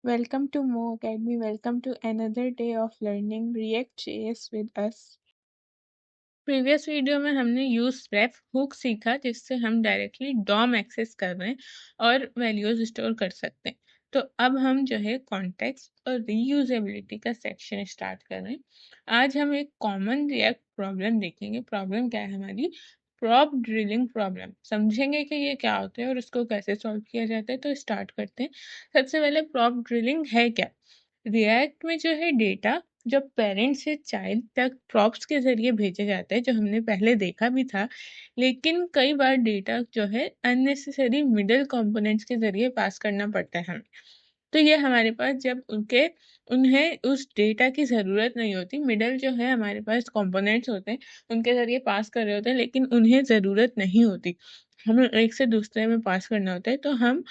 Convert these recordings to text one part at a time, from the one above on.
Welcome to Mo Academy. Welcome to another day of learning React.js with us. Previous video में हमने use रेफ hook सीखा जिससे हम directly Dom access कर रहे हैं और वैल्यूज स्टोर कर सकते हैं। तो अब हम जो है कॉन्टेक्स्ट और रीयूजेबिलिटी का सेक्शन स्टार्ट कर रहे हैं। आज हम एक कॉमन रिएक्ट प्रॉब्लम देखेंगे। प्रॉब्लम क्या है हमारी? Prop drilling problem. समझेंगे कि ये क्या होता है और उसको कैसे सॉल्व किया जाता है। तो स्टार्ट करते हैं। सबसे पहले प्रॉप ड्रिलिंग है क्या? रिएक्ट में जो है डेटा जब पेरेंट से चाइल्ड तक प्रॉप्स के जरिए भेजे जाते हैं, जो हमने पहले देखा भी था, लेकिन कई बार डेटा जो है अननेसेसरी मिडल कंपोनेंट्स के जरिए पास करना पड़ता है हमें। तो ये हमारे पास जब उन्हें उस डेटा की ज़रूरत नहीं होती, मिडल जो है हमारे पास कंपोनेंट्स होते हैं, उनके ज़रिए पास कर रहे होते हैं, लेकिन उन्हें ज़रूरत नहीं होती। हमें एक से दूसरे में पास करना होता है, तो हम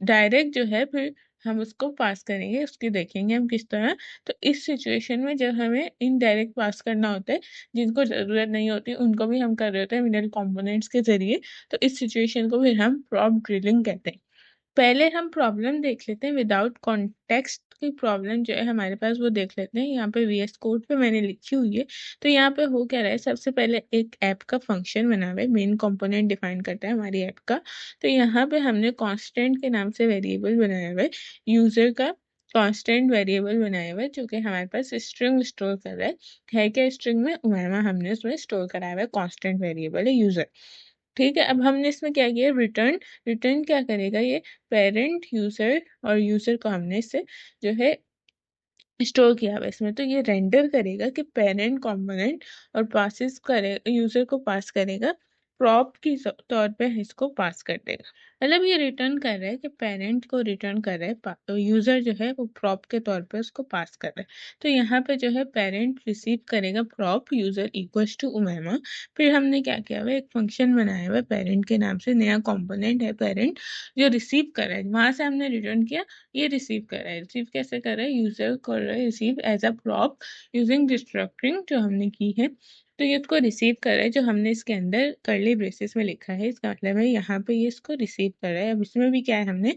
डायरेक्ट जो है फिर हम उसको पास करेंगे, उसकी देखेंगे हम किस तरह। तो इस सिचुएशन में जब हमें इनडायरेक्ट पास करना होता है, जिनको ज़रूरत नहीं होती, उनको भी हम कर रहे होते हैं मिडल कंपोनेंट्स के ज़रिए, तो इस सिचुएशन को फिर हम प्रॉप ड्रिलिंग कहते हैं। पहले हम प्रॉब्लम देख लेते हैं। विदाउट कॉन्टेक्स्ट की प्रॉब्लम जो है हमारे पास वो देख लेते हैं। यहाँ पे वीएस कोड पे मैंने लिखी हुई है। तो यहाँ पे हो क्या रहा है, सबसे पहले एक ऐप का फंक्शन बना हुआ है, मेन कंपोनेंट डिफाइन करता है हमारी ऐप का। तो यहाँ पे हमने कांस्टेंट के नाम से वेरिएबल बनाया हुआ है, यूजर का कांस्टेंट वेरिएबल बनाया हुआ है, जो कि हमारे पास स्ट्रिंग स्टोर कर रहा है क्या स्ट्रिंग में उमेमा हमने उसमें स्टोर कराया हुआ है, कांस्टेंट वेरिएबल है यूजर। ठीक है, अब हमने इसमें क्या किया, रिटर्न। रिटर्न क्या करेगा, ये पेरेंट यूजर और यूजर को हमने इससे जो है स्टोर किया हुआ है इसमें। तो ये रेंडर करेगा कि पेरेंट कंपोनेंट और पासिस करे, यूजर को पास करेगा, प्रॉप की तौर पे इसको पास कर देगा। मतलब ये रिटर्न कर रहा है कि पेरेंट को रिटर्न कर रहा है, यूजर जो है वो प्रॉप के तौर पे उसको पास कर रहा है। तो यहाँ पे जो है पेरेंट रिसीव करेगा प्रॉप यूजर इक्वल्स टू उमेमा। फिर हमने क्या किया हुआ है, एक फंक्शन बनाया हुआ है पेरेंट के नाम से, नया कंपोनेंट है पेरेंट जो रिसीव कर रहा है, वहां से हमने रिटर्न किया, ये रिसीव कर रहा है। रिसीव कैसे कर रहा है, यूजर कर रहा है receive as a prop using destructuring जो हमने की है। तो ये इसको रिसीव कर रहा है, जो हमने इसके अंदर कर्ली ब्रेसेस में लिखा है, इसका मतलब है यहाँ पे ये इसको रिसीव कर रहा है। अब इसमें भी क्या है, हमने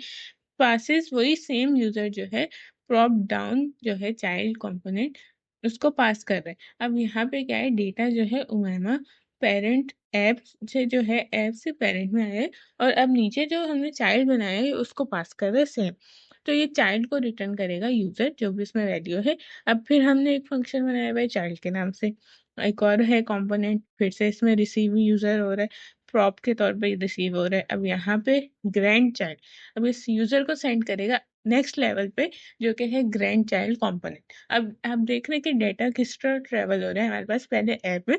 पासेस वही सेम यूजर जो है प्रॉप डाउन जो है चाइल्ड कंपोनेंट उसको पास कर रहे हैं। अब यहाँ पे क्या है, डेटा जो है उमेमा पेरेंट ऐप से जो है ऐप से पेरेंट में आया है, और अब नीचे जो हमने चाइल्ड बनाया है उसको पास कर रहे हैं सेम। तो ये चाइल्ड को रिटर्न करेगा यूजर, जो भी इसमें वैल्यू है। अब फिर हमने एक फंक्शन बनाया हुआ है चाइल्ड के नाम से, एक और है कंपोनेंट, फिर से इसमें रिसीव यूजर हो रहा है, प्रॉप के तौर पे रिसीव हो रहा है। अब यहाँ पे ग्रैंड चाइल्ड अब इस यूजर को सेंड करेगा नेक्स्ट लेवल पे, जो कि है ग्रैंड चाइल्ड कंपोनेंट। अब आप देख रहे हैं कि डेटा किस तरह ट्रेवल हो रहा है हमारे पास, पहले ऐप में,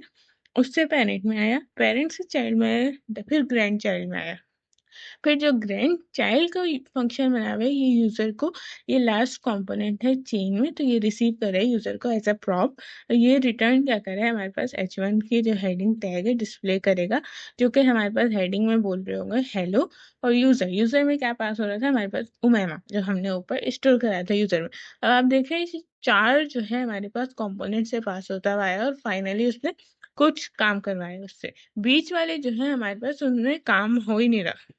उससे पेरेंट में आया, पेरेंट से चाइल्ड में आया, फिर ग्रैंड चाइल्ड में आया। फिर जो ग्रैंड चाइल्ड का फंक्शन बना हुआ है, ये यूजर को, ये लास्ट कंपोनेंट है चेन में, तो ये रिसीव कर रहा है यूजर को एज अ प्रॉप। ये रिटर्न क्या कर रहा है, हमारे पास h1 की जो हेडिंग टैग है डिस्प्ले करेगा, जो कि हमारे पास हेडिंग में बोल रहे होंगे हेलो। और यूजर यूजर में क्या पास हो रहा था हमारे पास, उमेमा जो हमने ऊपर स्टोर कराया था यूजर में। अब आप देख रहे हैं इस चार जो है हमारे पास कंपोनेंट से पास होता हुआ आया, और फाइनली उसने कुछ काम करवाया उससे। बीच वाले जो है हमारे पास उनमें काम हो ही नहीं रहा।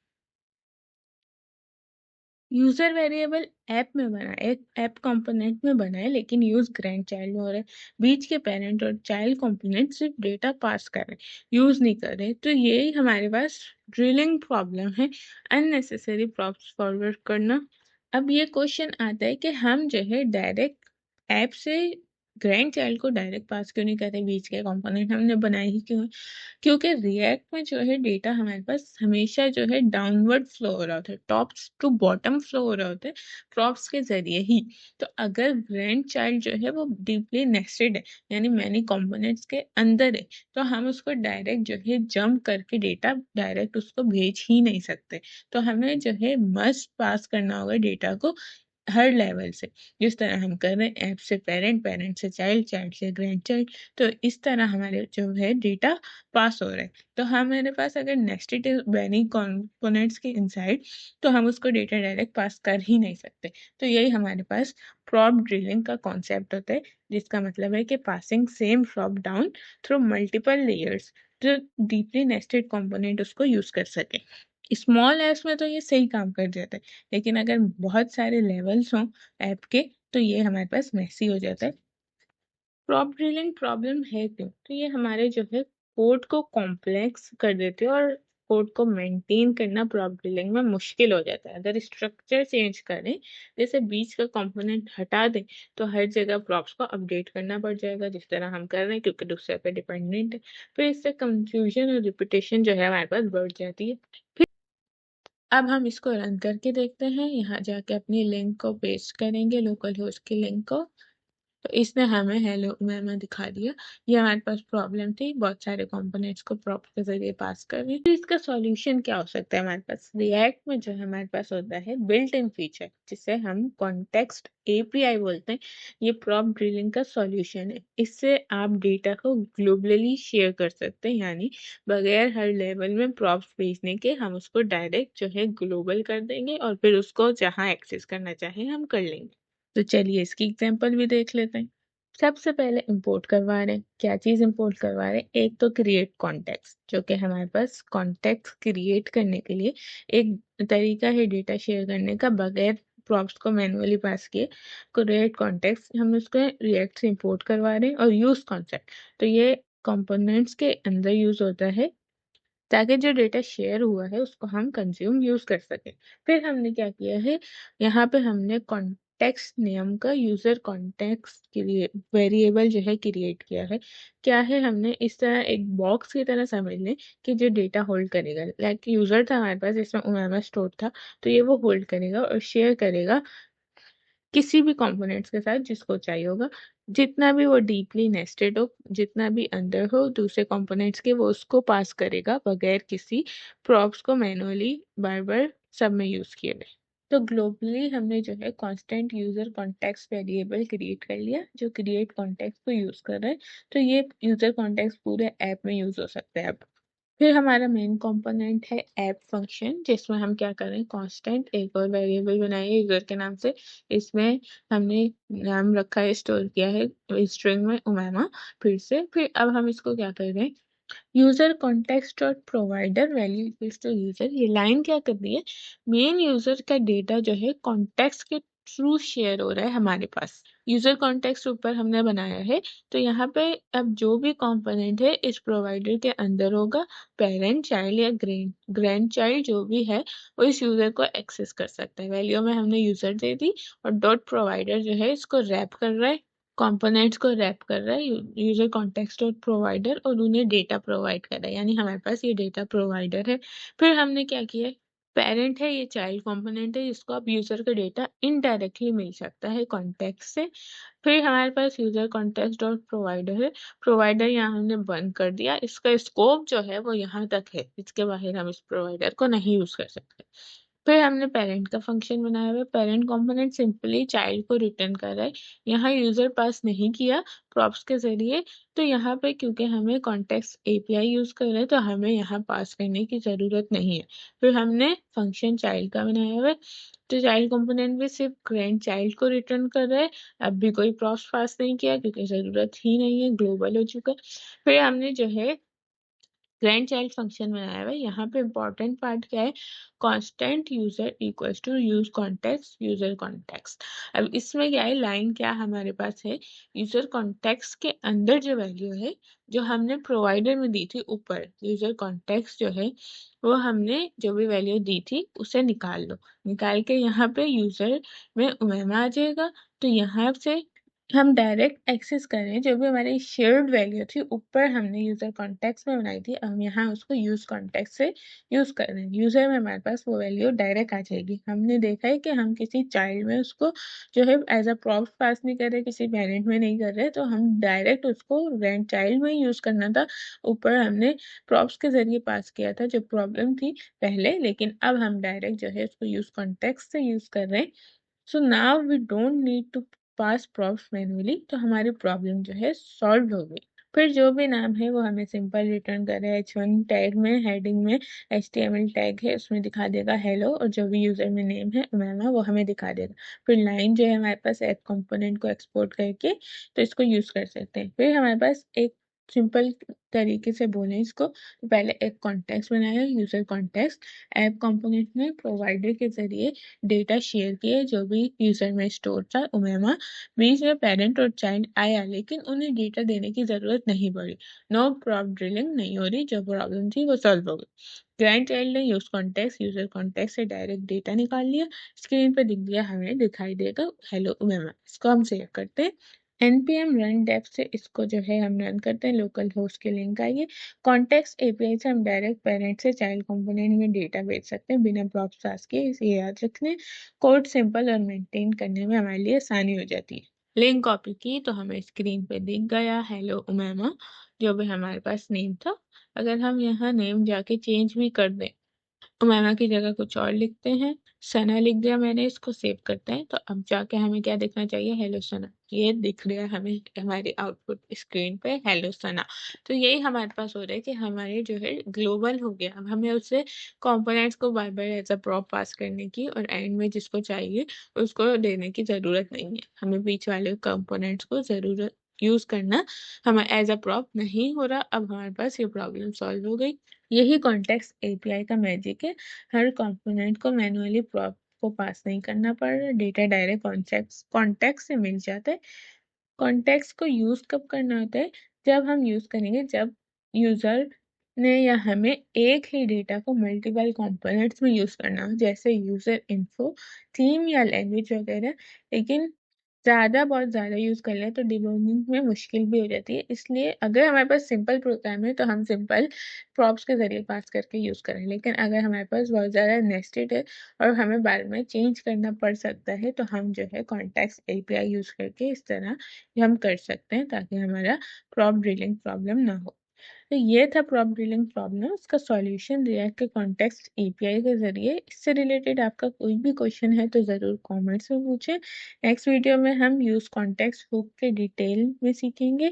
यूजर वेरिएबल ऐप में बना है, ऐप कंपोनेंट में बना है, लेकिन यूज ग्रैंड चाइल्ड में हो रहा है। बीच के पेरेंट और चाइल्ड कंपोनेंट सिर्फ डेटा पास कर रहे हैं, यूज नहीं कर रहे। तो ये हमारे पास ड्रिलिंग प्रॉब्लम है, अननेसेसरी प्रॉप्स फॉरवर्ड करना। अब ये क्वेश्चन आता है कि हम जो है डायरेक्ट ऐप से ग्रैंड चाइल्ड को डायरेक्ट पास क्यों नहीं करते, बीच के कंपोनेंट हमने बनाए ही क्यों है? क्योंकि रिएक्ट में जो है डेटा हमारे पास हमेशा जो है डाउनवर्ड फ्लो हो रहा होता है, टॉप टू बॉटम फ्लो हो रहा होता है, प्रॉप्स के जरिए ही। तो अगर ग्रैंड चाइल्ड जो है वो डीपली नेस्टेड है, यानी मैनी कंपोनेंट्स के अंदर है, तो हम उसको डायरेक्ट जो है जंप करके डेटा डायरेक्ट उसको भेज ही नहीं सकते। तो हमें जो है मस्ट पास करना होगा डेटा को हर लेवल से, जिस तरह हम कर रहे हैं ऐप से पेरेंट, पेरेंट से चाइल्ड, चाइल्ड से ग्रैंड चाइल्ड। तो इस तरह हमारे जो है डेटा पास हो रहा है। तो हमारे पास अगर नेस्टेड मैनी कंपोनेंट्स के इनसाइड, तो हम उसको डेटा डायरेक्ट पास कर ही नहीं सकते। तो यही हमारे पास प्रॉप ड्रिलिंग का कॉन्सेप्ट होता है, जिसका मतलब है कि passing same prop down through multiple layers, जो डीपली नेस्टेड कंपोनेंट उसको यूज कर सके। स्मॉल ऐप्स में तो ये सही काम कर जाता है, लेकिन अगर बहुत सारे लेवल्स हों ऐप के तो ये हमारे पास मेसी हो जाता है। प्रॉप ड्रिलिंग प्रॉब्लम है क्यों? तो ये हमारे जो है कोड को कॉम्प्लेक्स कर देते हैं और कोड को मेंटेन करना प्रॉप ड्रिलिंग में मुश्किल हो जाता है। अगर स्ट्रक्चर चेंज करें, जैसे बीच का कंपोनेंट हटा दें, तो हर जगह प्रॉप्स को अपडेट करना पड़ जाएगा, जिस तरह हम कर रहे हैं, क्योंकि दूसरे पे डिपेंडेंट है। फिर इससे कंफ्यूजन और रिपीटेशन जो है हमारे पास बढ़ जाती है। अब हम इसको रन करके देखते हैं। यहाँ जाके अपनी लिंक को पेस्ट करेंगे, लोकल होस्ट की लिंक को, तो इसने हमें हेलो मैम दिखा दिया। ये हमारे पास प्रॉब्लम थी, बहुत सारे कंपोनेंट्स को प्रॉप के जरिए पास करने। तो इसका सॉल्यूशन क्या हो सकता है हमारे पास? रिएक्ट में जो है हमारे पास होता है बिल्ट इन फीचर, जिसे हम कॉन्टेक्स्ट एपीआई बोलते हैं। ये प्रॉप ड्रिलिंग का सॉल्यूशन है। इससे आप डेटा को ग्लोबली शेयर कर सकते हैं, यानी बगैर हर लेवल में प्रॉप्स भेजने के हम उसको डायरेक्ट जो है ग्लोबल कर देंगे और फिर उसको जहाँ एक्सेस करना चाहें हम कर लेंगे। तो चलिए इसकी एग्जांपल भी देख लेते हैं। सबसे पहले इंपोर्ट करवा रहे हैं। क्या चीज़ इंपोर्ट करवा रहे हैं? एक तो क्रिएट कॉन्टेक्स्ट, जो कि हमारे पास कॉन्टेक्स्ट क्रिएट करने के लिए एक तरीका है डेटा शेयर करने का बगैर प्रॉप्स को मैनुअली पास किए। क्रिएट कॉन्टेक्स्ट हम उसको रिएक्ट से इंपोर्ट करवा रहे हैं। और यूज कॉन्सेप्ट, तो ये कंपोनेंट्स के अंदर यूज होता है ताकि जो डेटा शेयर हुआ है उसको हम कंज्यूम यूज कर सकें। फिर हमने क्या किया है, यहाँ पे हमने कॉन्टेक्स्ट नेम का यूजर कॉन्टेक्स्ट वेरिएबल जो है क्रिएट किया है। क्या है, हमने इस तरह एक बॉक्स की तरह समझ लें कि जो डेटा होल्ड करेगा, लाइक यूजर था हमारे पास जिसमें उमामा स्टोर था, तो ये वो होल्ड करेगा और शेयर करेगा किसी भी कंपोनेंट्स के साथ जिसको चाहिए होगा। जितना भी वो डीपली नेस्टेड हो, जितना भी अंदर हो दूसरे कंपोनेंट्स के, वो उसको पास करेगा बगैर किसी प्रॉप्स को मैनुअली बार बार सब में यूज किए गए। तो ग्लोबली हमने जो है constant user context variable create कर लिया, जो क्रिएट कॉन्टेक्स्ट को यूज कर रहा है। तो ये यूजर कॉन्टेक्स्ट पूरे ऐप में यूज हो सकता है अब। फिर हमारा मेन कंपोनेंट है ऐप फंक्शन, जिसमें हम क्या करें, कांस्टेंट एक और वेरिएबल बनाए यूजर के नाम से। इसमें हमने नाम रखा है, स्टोर किया है स्ट्रिंग में उमामा। फिर अब हम इसको क्या कर रहे हैं, user context dot provider value equals to user. ये लाइन क्या कर रही है, मेन यूजर का डेटा जो है कॉन्टेक्स्ट के थ्रू शेयर हो रहा है हमारे पास। यूजर कॉन्टेक्स्ट ऊपर हमने बनाया है, तो यहाँ पे अब जो भी कंपोनेंट है इस प्रोवाइडर के अंदर होगा, पेरेंट चाइल्ड या ग्रैंड चाइल्ड जो भी है वो इस यूजर को एक्सेस कर सकता है। वैल्यू में हमने यूजर दे दी और डॉट प्रोवाइडर जो है इसको रैप कर रहा है, कंपोनेंट्स को रैप कर रहा है यूजर कॉन्टेक्स्ट डॉट प्रोवाइडर, और उन्हें डेटा प्रोवाइड कर रहा है, यानी हमारे पास ये डेटा प्रोवाइडर है। फिर हमने क्या किया है, पेरेंट है, ये चाइल्ड कंपोनेंट है जिसको अब यूजर का डेटा इनडायरेक्टली मिल सकता है कॉन्टेक्स्ट से। फिर हमारे पास यूजर कॉन्टेक्स्ट डॉट प्रोवाइडर है। प्रोवाइडर यहाँ हमने बंद कर दिया, इसका स्कोप जो है वो यहाँ तक है, इसके बाहर हम इस प्रोवाइडर को नहीं यूज कर सकते। फिर हमने पेरेंट का फंक्शन बनाया हुआ है। पेरेंट कंपोनेंट सिंपली चाइल्ड को रिटर्न कर रहा है, यहाँ यूजर पास नहीं किया प्रॉप्स के जरिए। तो यहाँ पे क्योंकि हमें कॉन्टेक्स्ट एपीआई यूज कर रहे हैं, तो हमें यहाँ पास करने की जरूरत नहीं है। फिर हमने फंक्शन चाइल्ड का बनाया हुआ है, तो चाइल्ड कंपोनेंट भी सिर्फ ग्रैंड चाइल्ड को रिटर्न कर रहा है। अब भी कोई प्रॉप्स पास नहीं किया क्योंकि जरूरत ही नहीं है, ग्लोबल हो चुका। फिर हमने जो है ग्रैंड चाइल्ड फंक्शन बनाया हुआ है। यहाँ पे इम्पोर्टेंट पार्ट क्या है, constant user equals to use context user context. अब इसमें क्या है, लाइन क्या हमारे पास है, यूजर कॉन्टेक्स्ट के अंदर जो वैल्यू है जो हमने प्रोवाइडर में दी थी ऊपर, यूजर कॉन्टेक्स्ट जो है वो हमने जो भी वैल्यू दी थी उसे निकाल लो। निकाल के यहाँ पे यूजर में उमेमा आ जाएगा। तो यहाँ से हम डायरेक्ट एक्सेस कर रहे हैं, जो भी हमारी शेयर्ड वैल्यू थी ऊपर हमने यूजर कॉन्टेक्स्ट में बनाई थी, हम यहाँ उसको यूज कॉन्टेक्स्ट से यूज कर रहे हैं। यूजर में हमारे पास वो वैल्यू डायरेक्ट आ जाएगी। हमने देखा है कि हम किसी चाइल्ड में उसको जो है एज अ प्रॉप्ट पास नहीं कर रहे, किसी पेरेंट में नहीं कर रहे, तो हम डायरेक्ट उसको ग्रैंड चाइल्ड में यूज करना था। ऊपर हमने प्रॉप्स के जरिए पास किया था, जो प्रॉब्लम थी पहले, लेकिन अब हम डायरेक्ट जो है उसको यूज कॉन्टेक्स्ट से यूज कर रहे हैं। So now we don't need to pass props manually, तो हमारी प्रॉब्लम जो है सॉल्व हो गई। फिर जो भी नाम है वो हमें सिंपल रिटर्न कर रहा है। H1 टैग में हेडिंग में HTML टैग है, उसमें दिखा देगा हेलो, और जो भी यूजर में नेम है उमामा वो हमें दिखा देगा। फिर लाइन जो है हमारे पास ऐप कंपोनेंट को एक्सपोर्ट करके, तो इसको यूज कर सकते हैं। फिर हमारे पास एक सिंपल तरीके से बोलें इसको, तो पहले एक कॉन्टेक्स्ट बनाया, यूजर कॉन्टेक्स्ट। ऐप कंपोनेंट ने प्रोवाइडर के जरिए डेटा शेयर किए, जो भी यूजर में स्टोर था उमेमा। बीच में पेरेंट और चाइल्ड आया, लेकिन उन्हें डेटा देने की जरूरत नहीं पड़ी। नो प्रॉप ड्रिलिंग नहीं हो रही, जो प्रॉब्लम थी वो सॉल्व हो गई। ग्रैंड चाइल्ड ने यूज कॉन्टेक्स्ट यूजर कॉन्टेक्स्ट से डायरेक्ट डेटा निकाल लिया। स्क्रीन पर दिख गया, हमें दिखाई देगा हेलो उमेमा। इसको हम सेव करते हैं। npm run dev से इसको जो है हम रन करते हैं, लोकल होस्ट के लिंक आइए। कॉन्टेक्स्ट एपीआई से हम डायरेक्ट पेरेंट से चाइल्ड कंपोनेंट में डेटा भेज सकते हैं बिना प्रॉप्स पास किए, इसे याद रखने। कोड सिंपल और मेंटेन करने में हमारे लिए आसानी हो जाती है। लिंक कॉपी की तो हमें स्क्रीन पे दिख गया हेलो उमेमा, जो भी हमारे पास नेम था। अगर हम यहाँ नेम जाके चेंज भी कर दें, उमेमा की जगह कुछ और लिखते हैं, सना लिख दिया मैंने, इसको सेव करते हैं, तो अब जाके हमें क्या दिखना चाहिए, हेलो सना। ये दिख रहा है हमें हमारी आउटपुट स्क्रीन पे, हेलो सना। तो यही हमारे पास हो रहा है कि हमारे जो है ग्लोबल हो गया। अब हमें उससे कंपोनेंट्स को बार बार एज अ प्रॉप पास करने की और एंड में जिसको चाहिए उसको देने की ज़रूरत नहीं है। हमें बीच वाले कंपोनेंट्स को ज़रूरत यूज करना हमें एज अ प्रॉप नहीं हो रहा। अब हमारे पास ये प्रॉब्लम सॉल्व हो गई। यही कॉन्टेक्स्ट एपीआई का मैजिक है। हर कंपोनेंट को मैन्युअली प्रॉप को पास नहीं करना पड़ रहा, डेटा डायरेक्ट कॉन्टेक्स्ट से मिल जाता है। कॉन्टेक्स्ट को यूज कब करना होता है, जब हम यूज करेंगे जब यूजर ने या हमें एक ही डेटा को मल्टीपल कंपोनेंट्स में यूज करना हो, जैसे यूजर इन्फो, थीम या लैंग्वेज वगैरह। लेकिन बहुत ज़्यादा यूज़ कर लें तो डिबगिंग में मुश्किल भी हो जाती है। इसलिए अगर हमारे पास सिंपल प्रोग्राम है तो हम सिंपल प्रॉप्स के ज़रिए पास करके यूज़ करें। लेकिन अगर हमारे पास बहुत ज़्यादा नेस्टेड है और हमें बाद में चेंज करना पड़ सकता है, तो हम जो है कॉन्टेक्स्ट एपीआई यूज़ करके इस तरह हम कर सकते हैं, ताकि हमारा प्रॉप ड्रिलिंग प्रॉब्लम ना हो। तो ये था प्रॉप ड्रिलिंग प्रॉब्लम, इसका सॉल्यूशन रिएक्ट के कॉन्टेक्स्ट एपीआई के जरिए। इससे रिलेटेड आपका कोई भी क्वेश्चन है तो ज़रूर कमेंट्स में पूछें। नेक्स्ट वीडियो में हम यूज कॉन्टेक्स्ट हुक के डिटेल में सीखेंगे,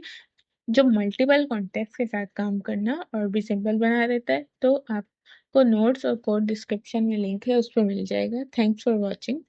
जो मल्टीपल कॉन्टेक्स्ट के साथ काम करना और भी सिंपल बना देता है। तो आपको नोट्स और कोड डिस्क्रिप्शन में लिंक है, उस पर मिल जाएगा। Thanks for watching.